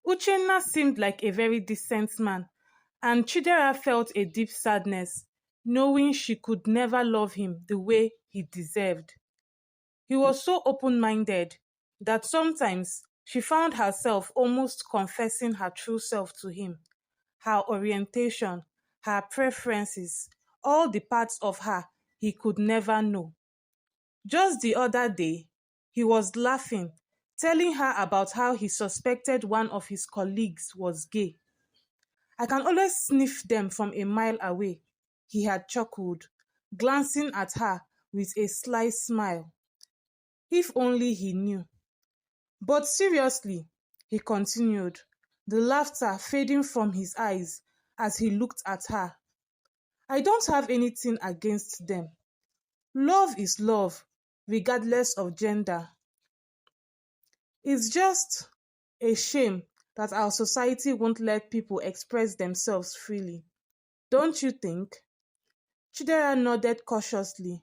Uchenna seemed like a very decent man, and Chidera felt a deep sadness, knowing she could never love him the way he deserved. He was so open-minded that sometimes she found herself almost confessing her true self to him, her orientation, her preferences, all the parts of her he could never know. Just the other day, he was laughing, telling her about how he suspected one of his colleagues was gay. I can always sniff them from a mile away, he had chuckled, glancing at her with a sly smile. If only he knew. But seriously, he continued, the laughter fading from his eyes as he looked at her. I don't have anything against them. Love is love, regardless of gender. It's just a shame that our society won't let people express themselves freely. Don't you think? Chidera nodded cautiously,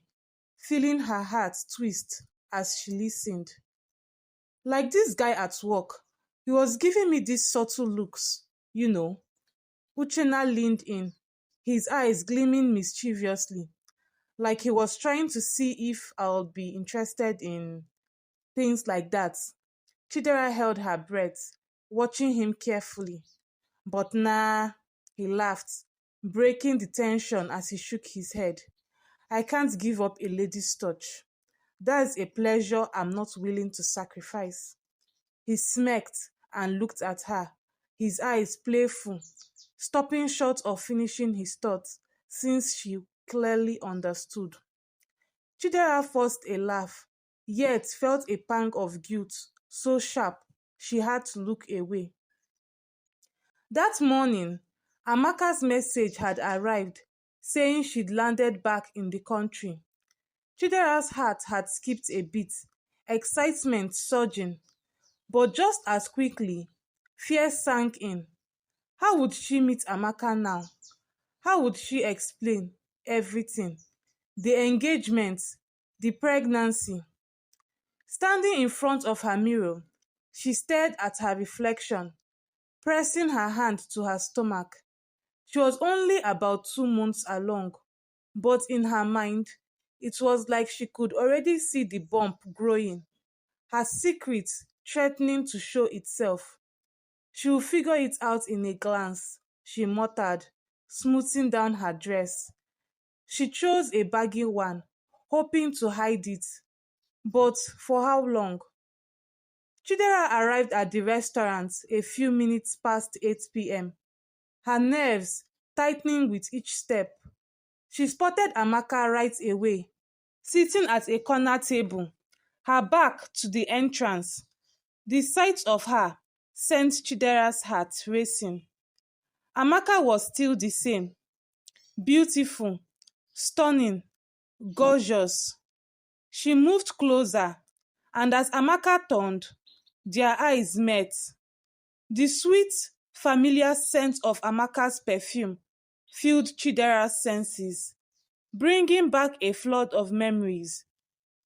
feeling her heart twist as she listened. Like this guy at work, he was giving me these subtle looks, you know. Uchenna leaned in, his eyes gleaming mischievously, like he was trying to see if I'll be interested in things like that. Chidera held her breath, watching him carefully. But nah, he laughed, breaking the tension as he shook his head. I can't give up a lady's touch. That's a pleasure I'm not willing to sacrifice. He smirked and looked at her, his eyes playful, stopping short of finishing his thoughts since she clearly understood. Chidera forced a laugh, yet felt a pang of guilt so sharp she had to look away. That morning, Amaka's message had arrived, saying she'd landed back in the country. Chidera'S heart had skipped a beat, excitement surging, but just as quickly, fear sank in. How would she meet Amaka now? How would she explain everything? The engagement, the pregnancy. Standing in front of her mirror, she stared at her reflection, pressing her hand to her stomach. She was only about 2 months along, but in her mind, it was like she could already see the bump growing, her secret threatening to show itself. She will figure it out in a glance, she muttered, smoothing down her dress. She chose a baggy one, hoping to hide it. But for how long? Chidera arrived at the restaurant a few minutes past 8 p.m., her nerves tightening with each step. She spotted Amaka right away, sitting at a corner table, her back to the entrance. The sight of her sent Chidera'S heart racing. Amaka was still the same, beautiful, stunning, gorgeous. She moved closer, and as Amaka turned, their eyes met. The sweet, familiar scent of Amaka's perfume filled Chidera'S senses, bringing back a flood of memories,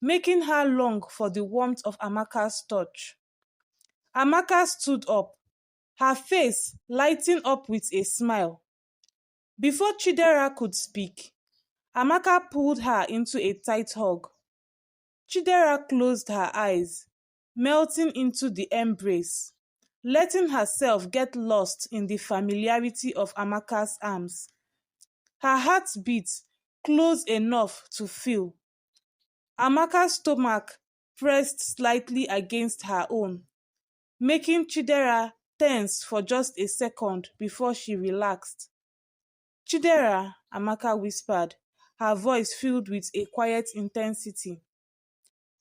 making her long for the warmth of Amaka's touch. Amaka stood up, her face lighting up with a smile. Before Chidera could speak, Amaka pulled her into a tight hug. Chidera closed her eyes, melting into the embrace, letting herself get lost in the familiarity of Amaka's arms. Her heart beat close enough to feel. Amaka's stomach pressed slightly against her own, making Chidera tense for just a second before she relaxed. Chidera, Amaka whispered, her voice filled with a quiet intensity.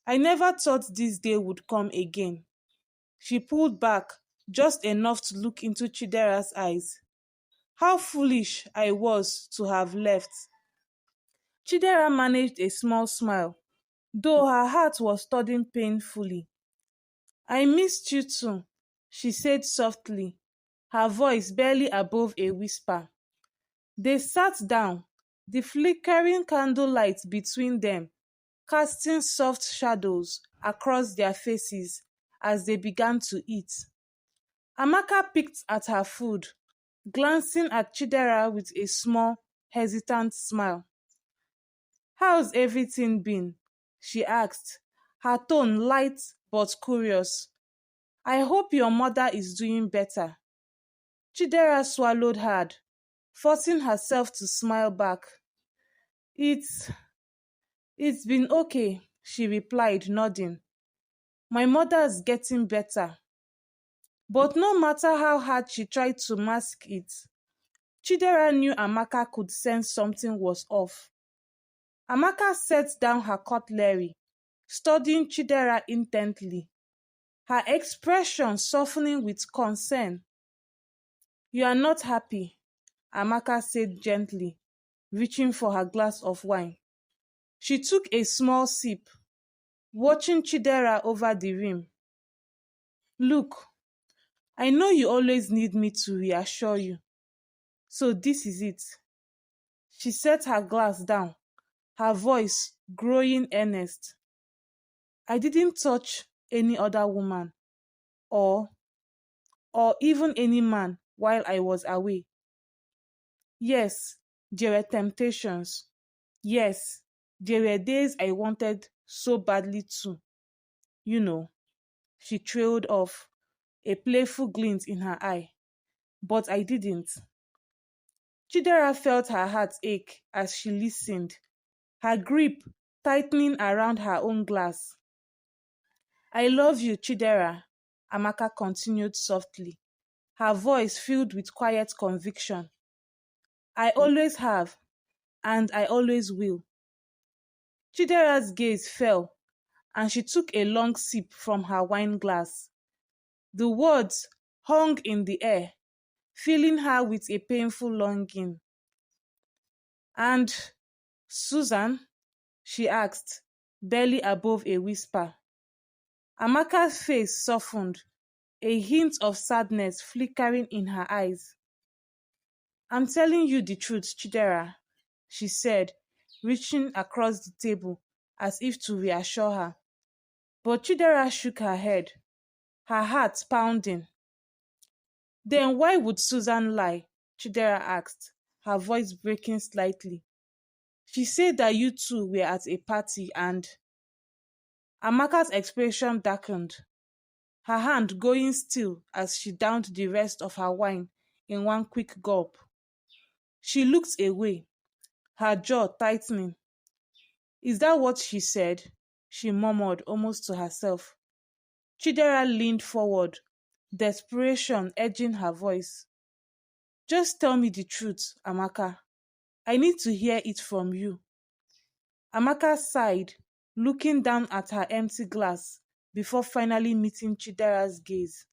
I never thought this day would come again. She pulled back just enough to look into Chidera'S eyes. How foolish I was to have left. Chidera managed a small smile, though her heart was thudding painfully. I missed you too, she said softly, her voice barely above a whisper. They sat down, the flickering candlelight between them, casting soft shadows across their faces as they began to eat. Amaka picked at her food, glancing at Chidera with a small, hesitant smile. "How's everything been?" she asked, her tone light but curious. "I hope your mother is doing better." Chidera swallowed hard, forcing herself to smile back. It's it's been okay, she replied, nodding. "My mother's getting better." But no matter how hard she tried to mask it, Chidera knew Amaka could sense something was off. Amaka set down her cutlery, studying Chidera intently, her expression softening with concern. "You are not happy," Amaka said gently, reaching for her glass of wine. She took a small sip, watching Chidera over the rim. "Look, I know you always need me to reassure you, so this is it." She set her glass down, her voice growing earnest. "I didn't touch any other woman or even any man while I was away. Yes, there were temptations. Yes, there were days I wanted so badly too. You know," she trailed off, a playful glint in her eye. "But I didn't." Chidera felt her heart ache as she listened, her grip tightening around her own glass. "I love you, Chidera," Amaka continued softly, her voice filled with quiet conviction. "I always have, and I always will." Chidera's gaze fell, and she took a long sip from her wine glass. The words hung in the air, filling her with a painful longing. "And Susan?" she asked, barely above a whisper. Amaka's face softened, a hint of sadness flickering in her eyes. "I'm telling you the truth, Chidera," she said, reaching across the table as if to reassure her. But Chidera shook her head, her heart pounding. "Then why would Susan lie?" Chidera asked, her voice breaking slightly. "She said that you two were at a party and—" Amaka's expression darkened, her hand going still as she downed the rest of her wine in one quick gulp. She looked away, her jaw tightening. "Is that what she said?" she murmured almost to herself. Chidera leaned forward, desperation edging her voice. "Just tell me the truth, Amaka. I need to hear it from you." Amaka sighed, looking down at her empty glass before finally meeting Chidera's gaze.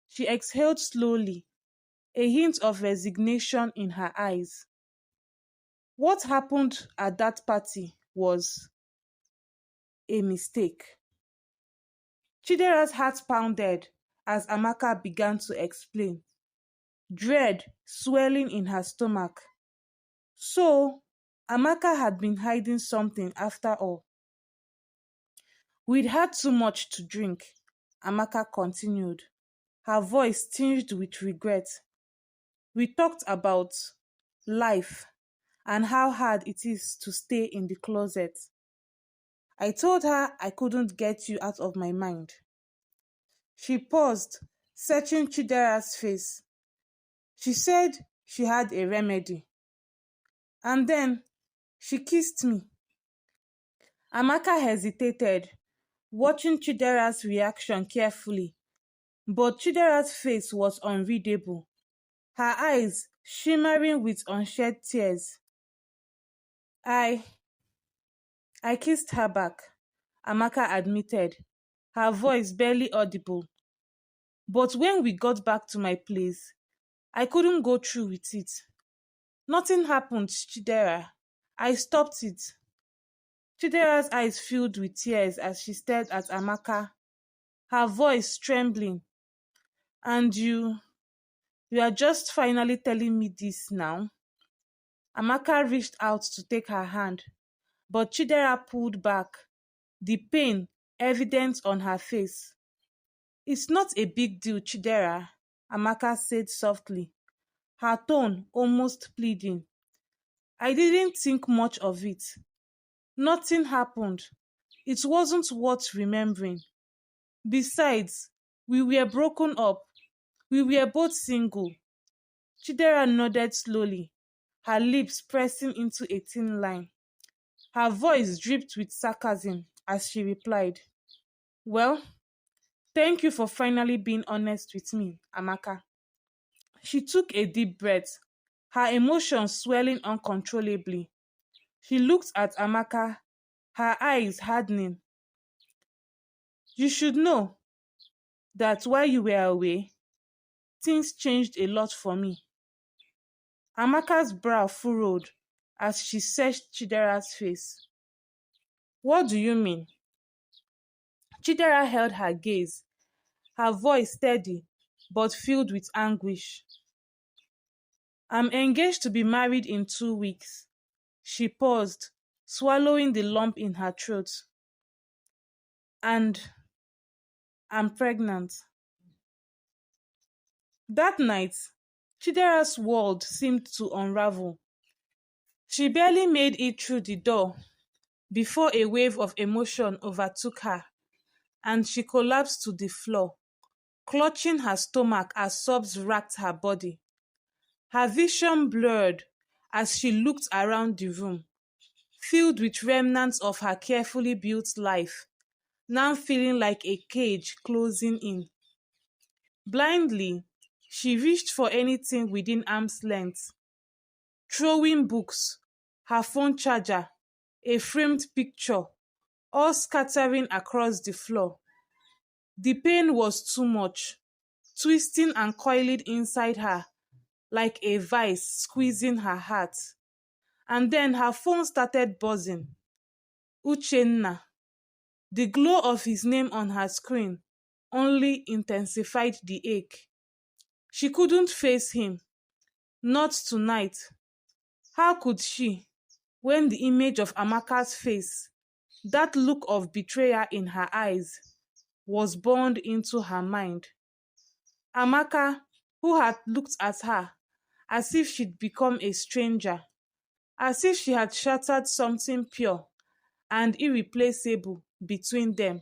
She exhaled slowly, a hint of resignation in her eyes. "What happened at that party was a mistake." Chidera's heart pounded as Amaka began to explain, dread swelling in her stomach. So, Amaka had been hiding something after all. "We'd had too much to drink," Amaka continued, her voice tinged with regret. "We talked about life and how hard it is to stay in the closet. I told her I couldn't get you out of my mind." She paused, searching Chidera'S face. "She said she had a remedy. And then she kissed me." Amaka hesitated, watching Chidera'S reaction carefully, but Chidera'S face was unreadable, her eyes shimmering with unshed tears. I I kissed her back," Amaka admitted, her voice barely audible. "But when we got back to my place, I couldn't go through with it. Nothing happened, Chidera. I stopped it." Chidera's eyes filled with tears as she stared at Amaka, her voice trembling. "And you are just finally telling me this now?" Amaka reached out to take her hand, but Chidera pulled back, the pain evident on her face. "It's not a big deal, Chidera. Amaka said softly, her tone almost pleading. I didn't think much of it. Nothing happened. It wasn't worth remembering. Besides, we were broken up. We were both single. Chidera nodded slowly, her lips pressing into a thin line. Her voice dripped with sarcasm as she replied, well, thank you for finally being honest with me, Amaka. She took a deep breath, her emotions swelling uncontrollably. She looked at Amaka, her eyes hardening. You should know that while you were away, things changed a lot for me. Amaka's brow furrowed as she searched Chidera'S face. What do you mean? Chidera held her gaze, her voice steady but filled with anguish. I'm engaged to be married in 2 weeks. She paused, swallowing the lump in her throat. And I'm pregnant. That night, Chidera'S world seemed to unravel. She barely made it through the door before a wave of emotion overtook her, and she collapsed to the floor, clutching her stomach as sobs racked her body. Her vision blurred as she looked around the room, filled with remnants of her carefully built life, now feeling like a cage closing in. Blindly, she reached for anything within arm's length, throwing books, her phone charger, a framed picture, all scattering across the floor. The pain was too much, twisting and coiling inside her like a vice squeezing her heart. And then her phone started buzzing. Uchenna. The glow of his name on her screen only intensified the ache. She couldn't face him. Not tonight. How could she, when the image of Amaka's face, that look of betrayal in her eyes, was burned into her mind? Amaka, who had looked at her as if she'd become a stranger, as if she had shattered something pure and irreplaceable between them.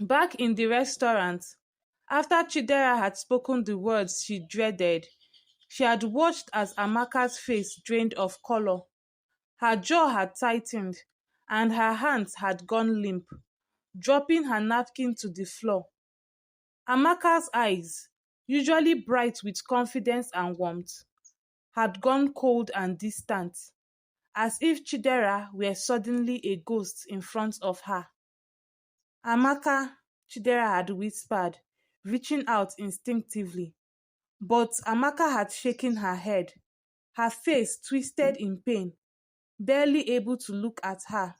Back in the restaurant, after Chidera had spoken the words she dreaded, she had watched as Amaka's face drained of color. Her jaw had tightened, and her hands had gone limp, dropping her napkin to the floor. Amaka's eyes, usually bright with confidence and warmth, had gone cold and distant, as if Chidera were suddenly a ghost in front of her. Amaka, Chidera had whispered, reaching out instinctively. But Amaka had shaken her head, her face twisted in pain, barely able to look at her.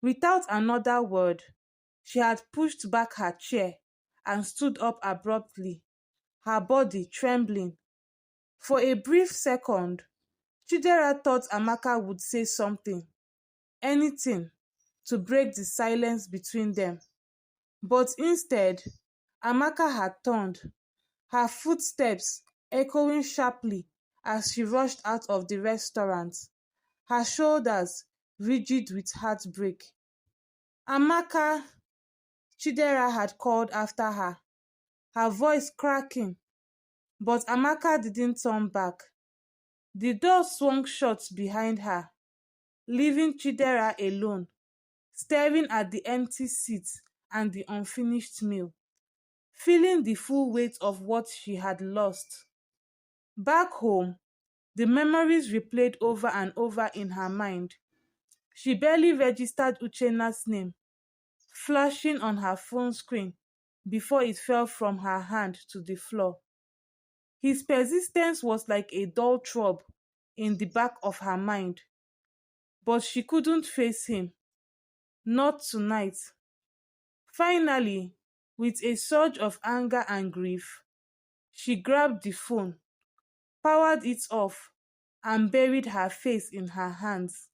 Without another word, she had pushed back her chair and stood up abruptly, her body trembling. For a brief second, Chidera thought Amaka would say something, anything, to break the silence between them. But instead, Amaka had turned, her footsteps echoing sharply as she rushed out of the restaurant, her shoulders rigid with heartbreak. Amaka, Chidera had called after her, her voice cracking, but Amaka didn't turn back. The door swung shut behind her, leaving Chidera alone, staring at the empty seat and the unfinished meal, feeling the full weight of what she had lost. Back home, the memories replayed over and over in her mind. She barely registered Uchenna's name, flashing on her phone screen before it fell from her hand to the floor. His persistence was like a dull throb in the back of her mind, but she couldn't face him, not tonight. Finally, with a surge of anger and grief, she grabbed the phone, powered it off, and buried her face in her hands,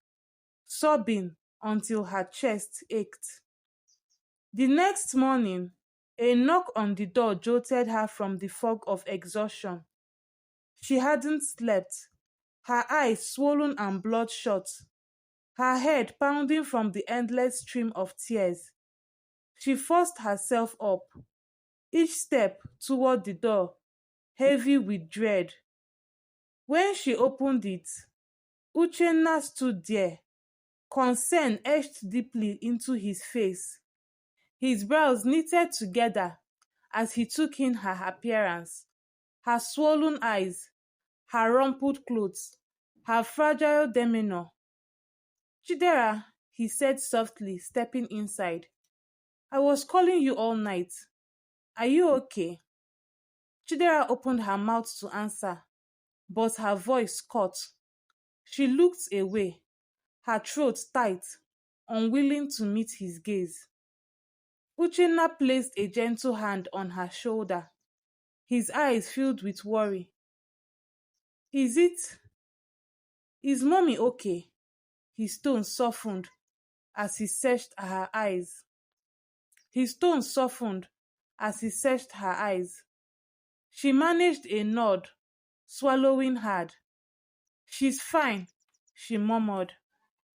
sobbing until her chest ached. The next morning, A knock on the door jolted her from the fog of exhaustion. She hadn't slept, her eyes swollen and bloodshot, her head pounding from the endless stream of tears. She forced herself up, each step toward the door heavy with dread. When she opened it, Uchenna stood there, concern etched deeply into his face. His brows knitted together as he took in her appearance, her swollen eyes, her rumpled clothes, her fragile demeanor. Chidera, he said softly, stepping inside. I was calling you all night. Are you okay? Chidera opened her mouth to answer, but her voice caught. She looked away, her throat tight, unwilling to meet his gaze. Uchenna placed a gentle hand on her shoulder, his eyes filled with worry. Is it? Is mommy okay? His tone softened as he searched her eyes. His tone softened as he searched her eyes. She managed a nod, swallowing hard. She's fine, she murmured,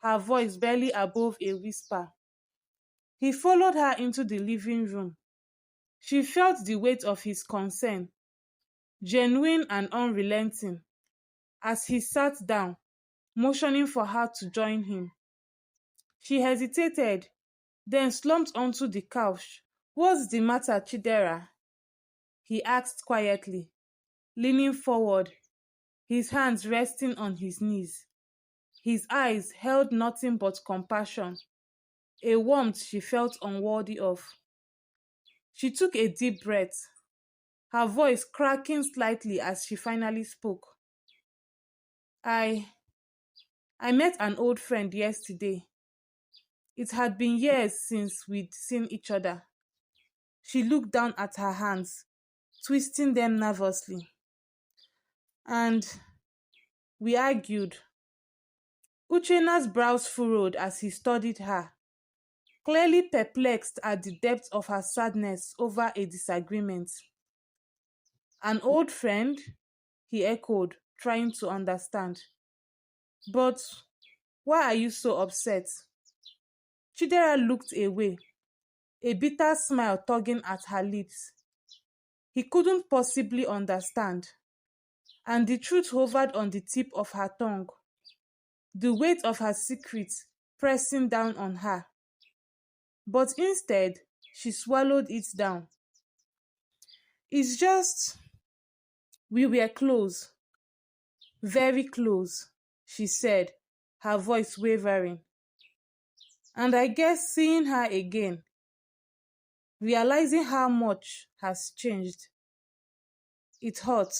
her voice barely above a whisper. He followed her into the living room. She felt the weight of his concern, genuine and unrelenting, as he sat down, motioning for her to join him. She hesitated, then slumped onto the couch. What's the matter, Chidera? He asked quietly, leaning forward, his hands resting on his knees. His eyes held nothing but compassion, a warmth she felt unworthy of. She took a deep breath, her voice cracking slightly as she finally spoke. I I met an old friend yesterday. It had been years since we'd seen each other. She looked down at her hands, twisting them nervously. And we argued. Uchenna's brows furrowed as he studied her, clearly perplexed at the depth of her sadness over a disagreement. An old friend? He echoed, trying to understand. But why are you so upset? Chidera looked away, a bitter smile tugging at her lips. He couldn't possibly understand, and the truth hovered on the tip of her tongue, the weight of her secret pressing down on her. But instead, she swallowed it down. It's just, we were close, very close, she said, her voice wavering. And I guess seeing her again, realizing how much has changed, it hurt.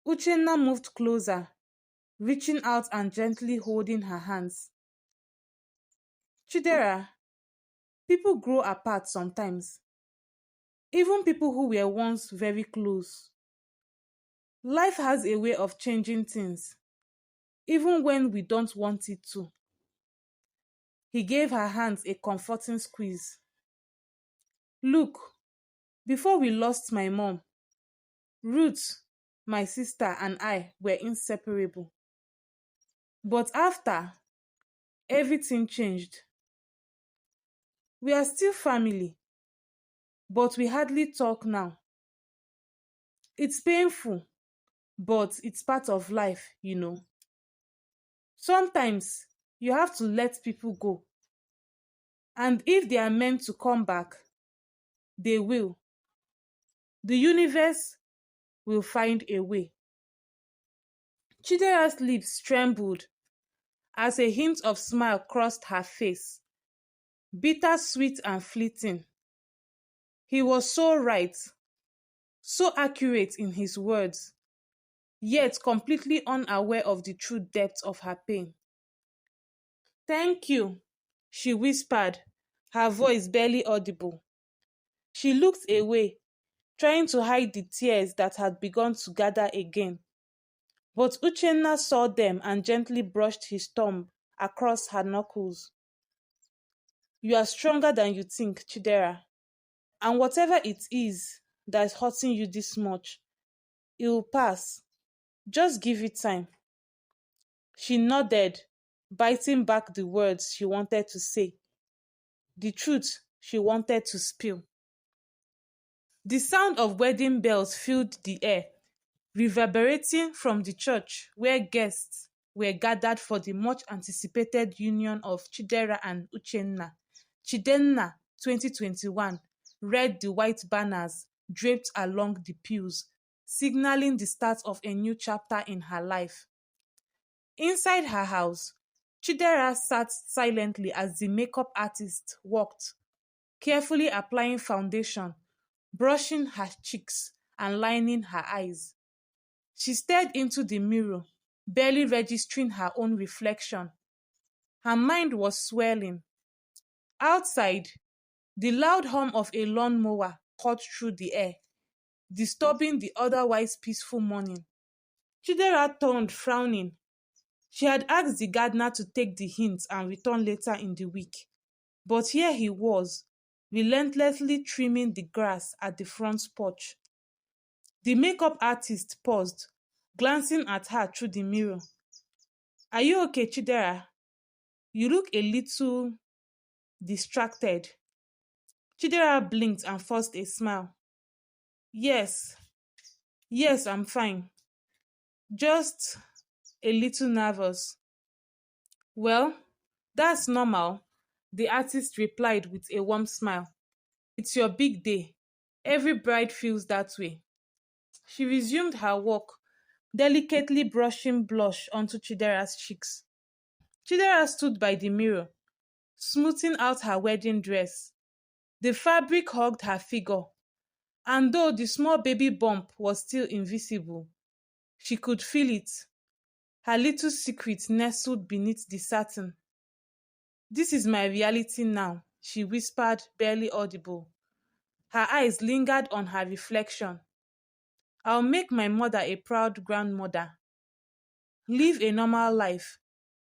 Uchenna moved closer, reaching out and gently holding her hands. Chidera, people grow apart sometimes. Even people who were once very close. Life has a way of changing things, even when we don't want it to. He gave her hands a comforting squeeze. Look, before we lost my mom, Ruth, my sister, and I were inseparable. But after, everything changed. We are still family, but we hardly talk now. It's painful, but it's part of life. Sometimes you have to let people go. And if they are meant to come back, they will. The universe will find a way. Chidera'S lips trembled as a hint of smile crossed her face, bitter-sweet and fleeting. He was so right, so accurate in his words, yet completely unaware of the true depth of her pain. Thank you, she whispered, her voice barely audible. She looked away, trying to hide the tears that had begun to gather again. But Uchenna saw them and gently brushed his thumb across her knuckles. You are stronger than you think, Chidera. And whatever it is that is hurting you this much, it will pass. Just give it time. She nodded, biting back the words she wanted to say, the truth she wanted to spill. The sound of wedding bells filled the air, reverberating from the church where guests were gathered for the much anticipated union of Chidera and Uchenna. Chidenna 2021 read the white banners draped along the pews, signaling the start of a new chapter in her life. Inside her house, Chidera sat silently as the makeup artist worked, carefully applying foundation, brushing her cheeks, and lining her eyes. She stared into the mirror, barely registering her own reflection. Her mind was swirling. Outside, the loud hum of a lawnmower cut through the air, disturbing the otherwise peaceful morning. Chidera turned, frowning. She had asked the gardener to take the hints and return later in the week. But here he was, relentlessly trimming the grass at the front porch. The makeup artist paused, glancing at her through the mirror. Are you okay, Chidera? You look a little distracted. Chidera blinked and forced a smile. Yes, yes, I'm fine. Just a little nervous. Well, that's normal, the artist replied with a warm smile. It's your big day. Every bride feels that way. She resumed her work, delicately brushing blush onto Chidera'S cheeks. Chidera stood by the mirror, smoothing out her wedding dress. The fabric hugged her figure, and though the small baby bump was still invisible, she could feel it, her little secret nestled beneath the satin. This is my reality now, she whispered, barely audible. Her eyes lingered on her reflection. I'll make my mother a proud grandmother. Live a normal life,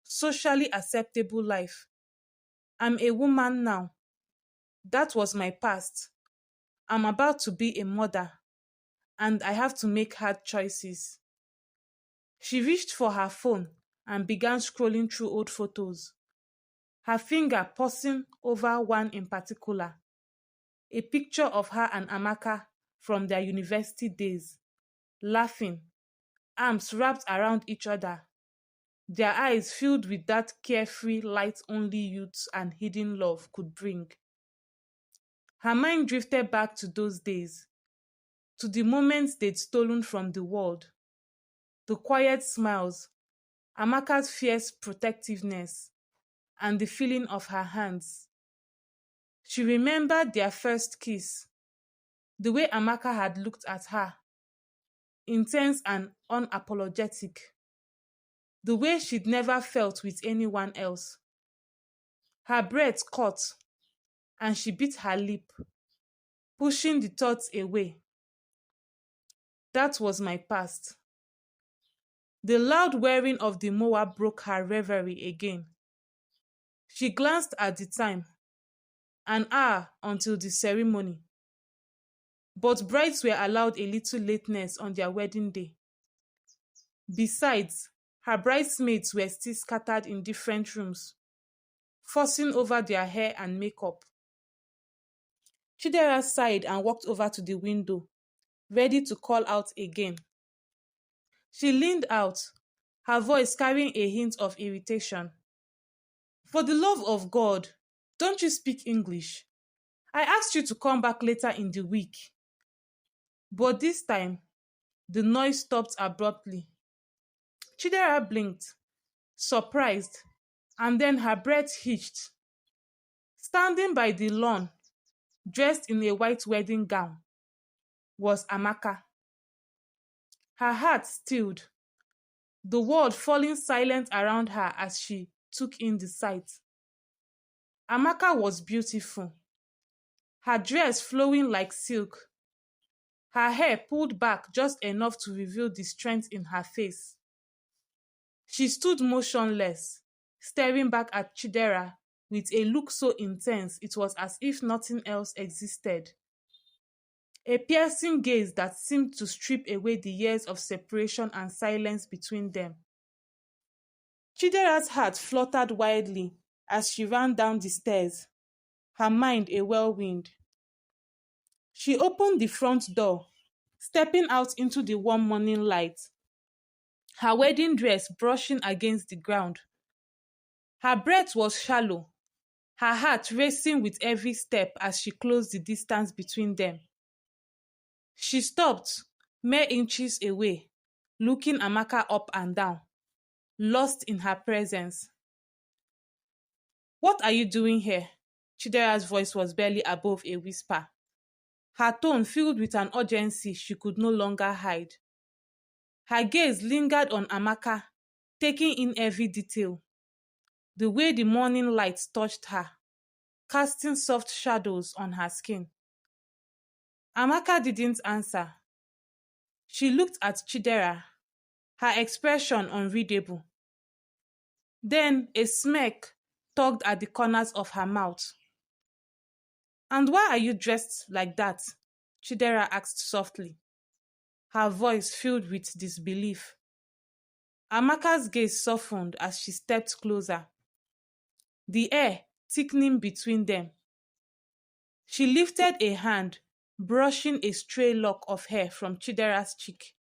socially acceptable life. I'm a woman now. That was my past. I'm about to be a mother, and I have to make hard choices. She reached for her phone and began scrolling through old photos, her finger pausing over one in particular, a picture of her and Amaka from their university days, laughing, arms wrapped around each other, their eyes filled with that carefree light only youth and hidden love could bring. Her mind drifted back to those days, to the moments they'd stolen from the world, the quiet smiles, Amaka's fierce protectiveness, and the feeling of her hands. She remembered their first kiss, the way Amaka had looked at her, intense and unapologetic, the way she'd never felt with anyone else. Her breath caught, and she bit her lip, pushing the thoughts away. That was my past. The loud whirring of the mower broke her reverie again. She glanced at the time, an hour until the ceremony. But brides were allowed a little lateness on their wedding day. Besides, her bridesmaids were still scattered in different rooms, fussing over their hair and makeup. Chidera sighed and walked over to the window, ready to call out again. She leaned out, her voice carrying a hint of irritation. For the love of God, don't you speak English? I asked you to come back later in the week. But this time, the noise stopped abruptly. Chidera blinked, surprised, and then her breath hitched. Standing by the lawn, dressed in a white wedding gown, was Amaka. Her heart stilled, the world falling silent around her as she took in the sight. Amaka was beautiful, her dress flowing like silk, her hair pulled back just enough to reveal the strength in her face. She stood motionless, staring back at Chidera with a look so intense it was as if nothing else existed. a piercing gaze that seemed to strip away the years of separation and silence between them. Chidera'S heart fluttered wildly as she ran down the stairs, her mind a whirlwind. She opened the front door, stepping out into the warm morning light, her wedding dress brushing against the ground. Her breath was shallow, her heart racing with every step as she closed the distance between them. She stopped, mere inches away, looking Amaka up and down, lost in her presence. "What are you doing here?" Chidera'S voice was barely above a whisper, her tone filled with an urgency she could no longer hide. Her gaze lingered on Amaka, taking in every detail. The way the morning light touched her, casting soft shadows on her skin. Amaka didn't answer. She looked at Chidera, her expression unreadable. Then a smirk tugged at the corners of her mouth. "And why are you dressed like that?" Chidera asked softly, her voice filled with disbelief. Amaka's gaze softened as she stepped closer, the air thickening between them. She lifted a hand, brushing a stray lock of hair from Chidera'S cheek,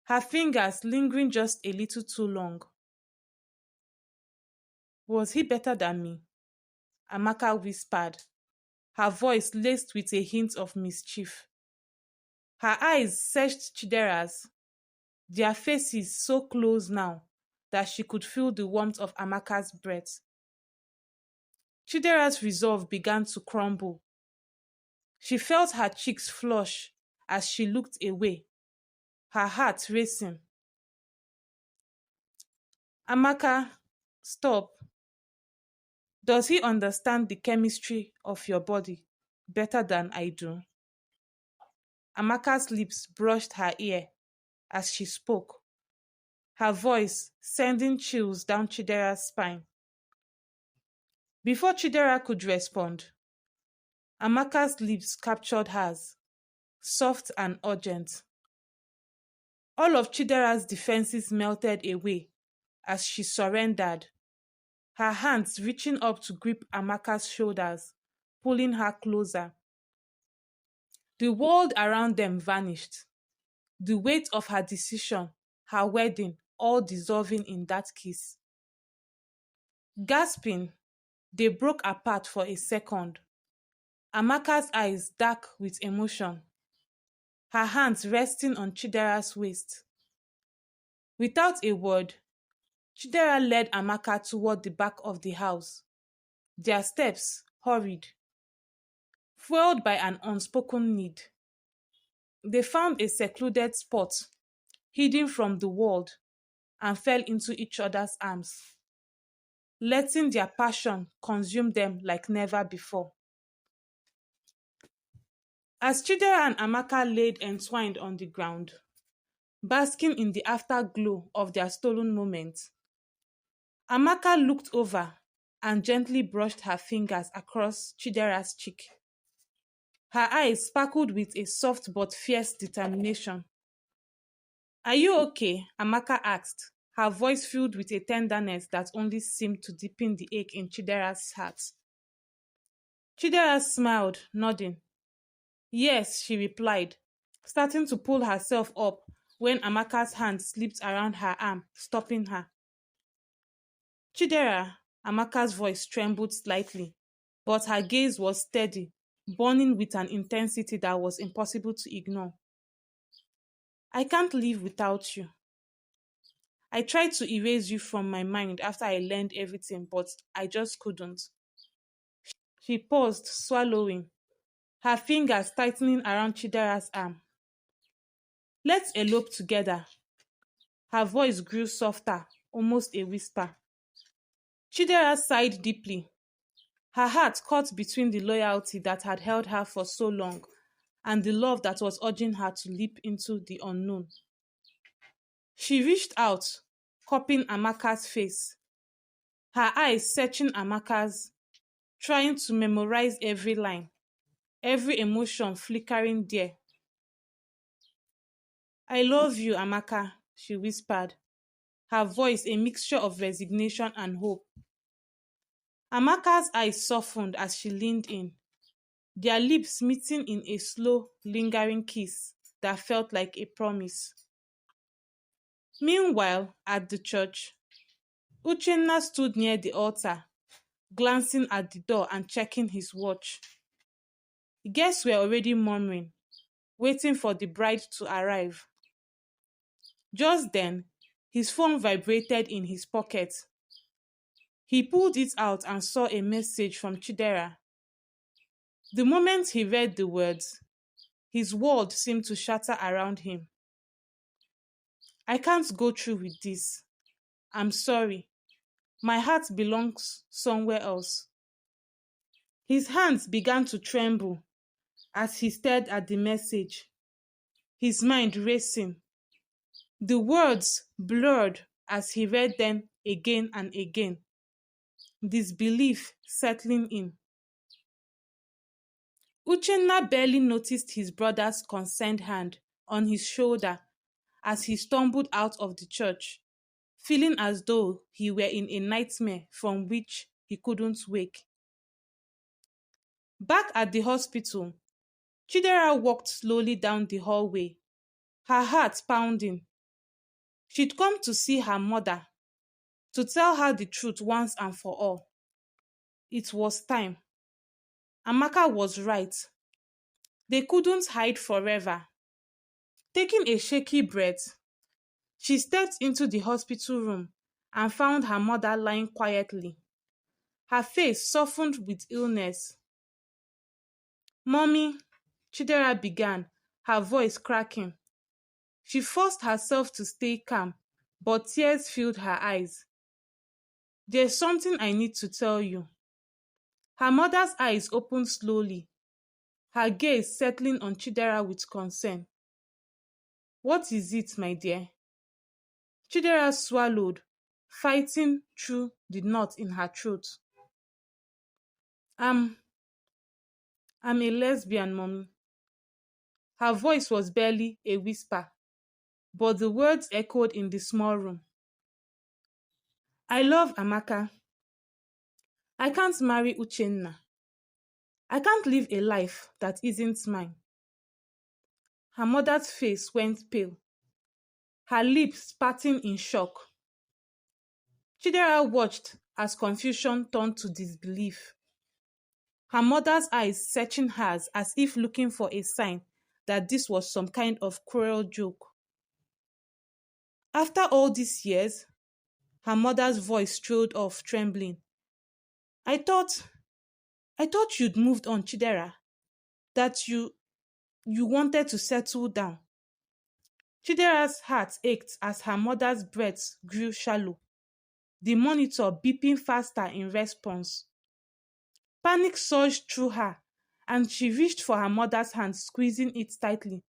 her fingers lingering just a little too long. "Was he better than me?" Amaka whispered, her voice laced with a hint of mischief. Her eyes searched Chidera'S, their faces so close now that she could feel the warmth of Amaka's breath. Chidera'S resolve began to crumble. She felt her cheeks flush as she looked away, her heart racing. "Amaka, stop. Does he understand the chemistry of your body better than I do?" Amaka's lips brushed her ear as she spoke, her voice sending chills down Chidera'S spine. Before Chidera could respond, Amaka's lips captured hers, soft and urgent. All of Chidera'S defenses melted away as she surrendered, her hands reaching up to grip Amaka's shoulders, pulling her closer. The world around them vanished, the weight of her decision, her wedding, all dissolving in that kiss. Gasping, they broke apart for a second, Amaka's eyes dark with emotion, her hands resting on Chidera'S waist. Without a word, Chidera led Amaka toward the back of the house, their steps hurried, fueled by an unspoken need. They found a secluded spot, hidden from the world, and fell into each other's arms, letting their passion consume them like never before. As Chidera and Amaka laid entwined on the ground, basking in the afterglow of their stolen moment, Amaka looked over and gently brushed her fingers across Chidera'S cheek. Her eyes sparkled with a soft but fierce determination. "Are you okay?" Amaka asked, her voice filled with a tenderness that only seemed to deepen the ache in Chidera'S heart. Chidera smiled, nodding. "Yes," she replied, starting to pull herself up when Amaka's hand slipped around her arm, stopping her. "Chidera," Amaka's voice trembled slightly, but her gaze was steady, burning with an intensity that was impossible to ignore. "I can't live without you. I tried to erase you from my mind after I learned everything, but I just couldn't." She paused, swallowing, her fingers tightening around Chidera'S arm. "Let's elope together." Her voice grew softer, almost a whisper. Chidera sighed deeply, her heart caught between the loyalty that had held her for so long and the love that was urging her to leap into the unknown. She reached out, cupping Amaka's face, her eyes searching Amaka's, trying to memorize every line. every emotion flickering there. I love you, Amaka, she whispered, her voice a mixture of resignation and hope. Amaka's eyes softened as she leaned in, their lips meeting in a slow, lingering kiss that felt like a promise. Meanwhile, at the church, Uchenna stood near the altar, glancing at the door and checking his watch. Guests were already murmuring, waiting for the bride to arrive. Just then, his phone vibrated in his pocket. He pulled it out and saw a message from Chidera. The moment he read the words, his world seemed to shatter around him. I can't go through with this. I'm sorry. My heart belongs somewhere else. His hands began to tremble as he stared at the message, his mind racing. The words blurred as he read them again and again, disbelief settling in. Uchenna barely noticed his brother's concerned hand on his shoulder as he stumbled out of the church, feeling as though he were in a nightmare from which he couldn't wake. Back at the hospital, Chidera walked slowly down the hallway, her heart pounding. She'd come to see her mother, to tell her the truth once and for all. It was time. Amaka was right. They couldn't hide forever. Taking a shaky breath, she stepped into the hospital room and found her mother lying quietly, her face softened with illness. "Mommy," Chidera began, her voice cracking. She forced herself to stay calm, but tears filled her eyes. "There's something I need to tell you." Her mother's eyes opened slowly, her gaze settling on Chidera with concern. "What is it, my dear?" Chidera swallowed, fighting through the knot in her throat. I'm I'm a lesbian, mommy." Her voice was barely a whisper, but the words echoed in the small room. "I love Amaka. I can't marry Uchenna. I can't live a life that isn't mine." Her mother's face went pale, her lips parting in shock. Chidera watched as confusion turned to disbelief, her mother's eyes searching hers as if looking for a sign that this was some kind of cruel joke. "After all these years," her mother's voice trailed off, trembling. I thought you'd moved on, Chidera, that you wanted to settle down." Chidera's heart ached as her mother's breaths grew shallow, the monitor beeping faster in response. Panic surged through her, and she reached for her mother's hand, squeezing it tightly.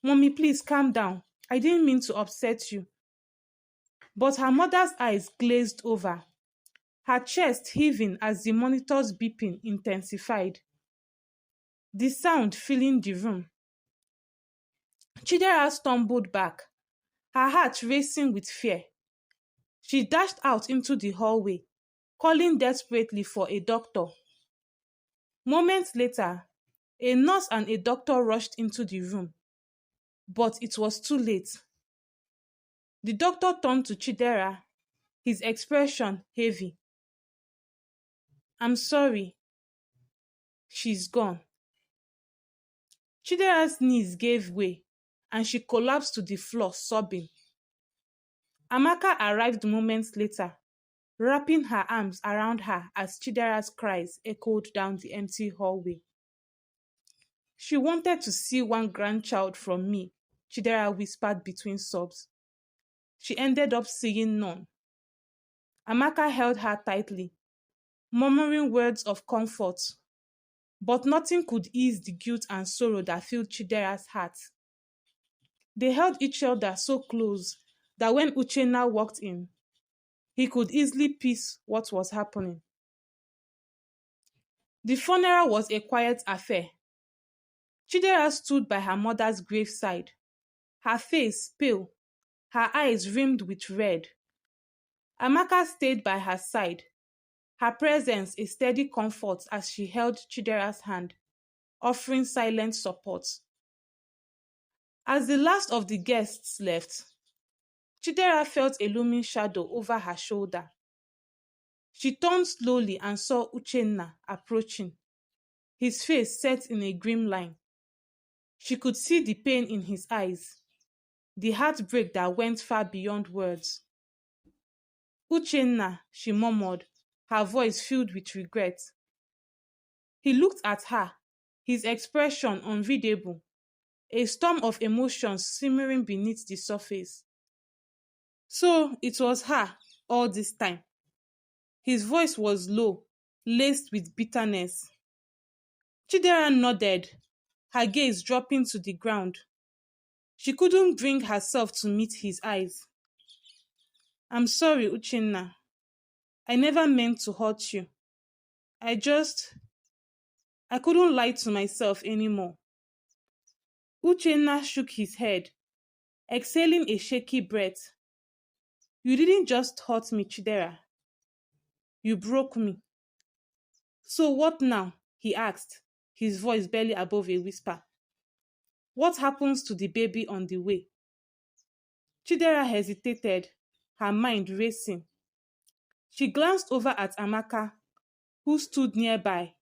"Mommy, please calm down. I didn't mean to upset you." But her mother's eyes glazed over, her chest heaving as the monitor's beeping intensified, the sound filling the room. Chidera stumbled back, her heart racing with fear. She dashed out into the hallway, calling desperately for a doctor. Moments later, a nurse and a doctor rushed into the room, but it was too late. The doctor turned to Chidera, his expression heavy. "I'm sorry. She's gone." Chidera's knees gave way, and she collapsed to the floor, sobbing. Amaka arrived moments later, wrapping her arms around her as Chidera's cries echoed down the empty hallway. "She wanted to see one grandchild from me," Chidera whispered between sobs. "She ended up seeing none." Amaka held her tightly, murmuring words of comfort, but nothing could ease the guilt and sorrow that filled Chidera's heart. They held each other so close that when Uchenna walked in, he could easily piece what was happening. The funeral was a quiet affair. Chidera stood by her mother's graveside, her face pale, her eyes rimmed with red. Amaka stayed by her side, her presence a steady comfort as she held Chidera'S hand, offering silent support. As the last of the guests left, Chidera felt a looming shadow over her shoulder. She turned slowly and saw Uchenna approaching, his face set in a grim line. She could see the pain in his eyes, the heartbreak that went far beyond words. Uchenna, she murmured, her voice filled with regret. He looked at her, his expression unreadable, a storm of emotions simmering beneath the surface. So it was her all this time. His voice was low, laced with bitterness. Chidera nodded, her gaze dropping to the ground. She couldn't bring herself to meet his eyes. I'm sorry, Uchenna. I never meant to hurt you. I couldn't lie to myself anymore. Uchenna shook his head, exhaling a shaky breath. You didn't just hurt me, Chidera. You broke me. So what now? He asked, his voice barely above a whisper. What happens to the baby on the way? Chidera hesitated, her mind racing. She glanced over at Amaka, who stood nearby,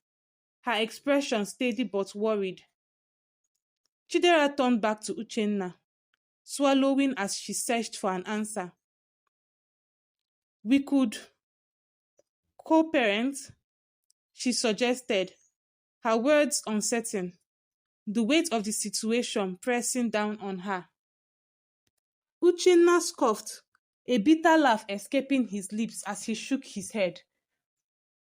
her expression steady but worried. Chidera turned back to Uchenna, swallowing as she searched for an answer. We could co-parent, she suggested, her words uncertain, the weight of the situation pressing down on her. Uchenna scoffed, a bitter laugh escaping his lips as he shook his head.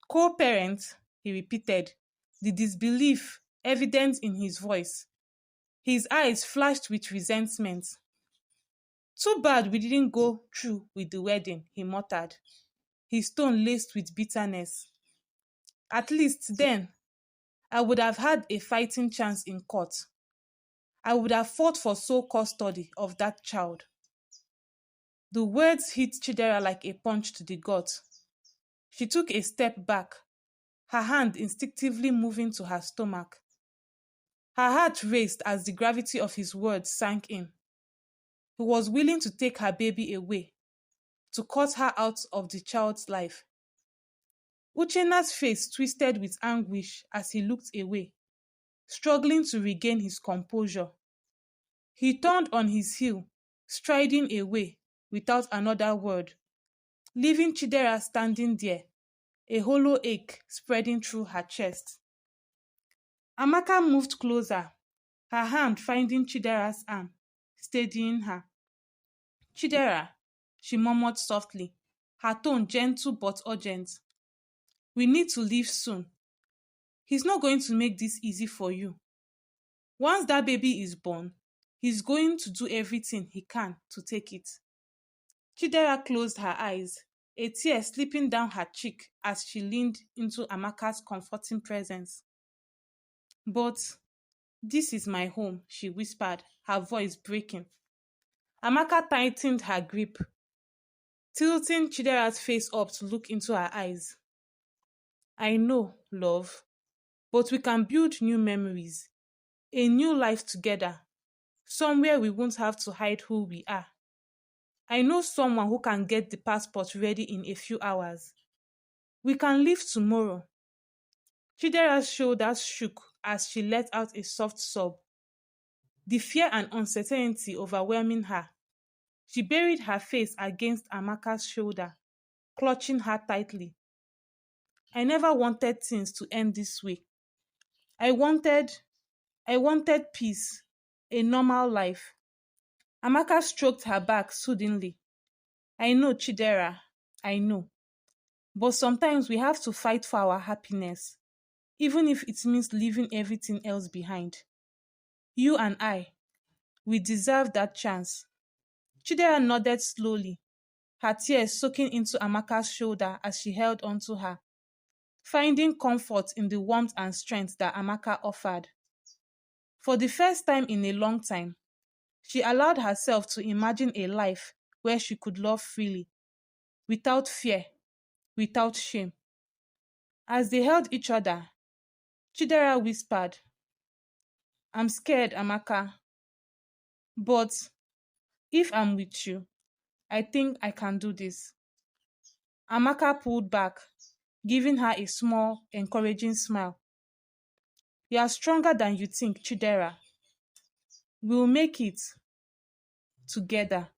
Co-parent, he repeated, the disbelief evident in his voice. His eyes flashed with resentment. Too bad we didn't go through with the wedding, he muttered, his tone laced with bitterness. At least then, I would have had a fighting chance in court. I would have fought for sole custody of that child. The words hit Chidera like a punch to the gut. She took a step back, her hand instinctively moving to her stomach. Her heart raced as the gravity of his words sank in. He was willing to take her baby away, to cut her out of the child's life. Uchenna's face twisted with anguish as he looked away, struggling to regain his composure. He turned on his heel, striding away without another word, leaving Chidera standing there, a hollow ache spreading through her chest. Amaka moved closer, her hand finding Chidera's arm, steadying her. Chidera, she murmured softly, her tone gentle but urgent. We need to leave soon. He's not going to make this easy for you. Once that baby is born, he's going to do everything he can to take it. Chidera closed her eyes, a tear slipping down her cheek as she leaned into Amaka's comforting presence. But this is my home, she whispered, her voice breaking. Amaka tightened her grip, tilting Chidera's face up to look into her eyes. I know, love, but we can build new memories, a new life together, somewhere we won't have to hide who we are. I know someone who can get the passport ready in a few hours. We can leave tomorrow. Chidera's shoulders shook as she let out a soft sob, the fear and uncertainty overwhelming her. She buried her face against Amaka's shoulder, clutching her tightly. I never wanted things to end this way. I wanted peace, a normal life. Amaka stroked her back soothingly. I know, Chidera, I know. But sometimes we have to fight for our happiness, even if it means leaving everything else behind. You and I, we deserve that chance. Chidera nodded slowly, her tears soaking into Amaka's shoulder as she held onto her. finding comfort in the warmth and strength that Amaka offered. For the first time in a long time, she allowed herself to imagine a life where she could love freely, without fear, without shame. As they held each other, Chidera whispered, "I'm scared, Amaka, but if I'm with you, I think I can do this." Amaka pulled back, giving her a small, encouraging smile. "You are stronger than you think, Chidera. We'll make it together."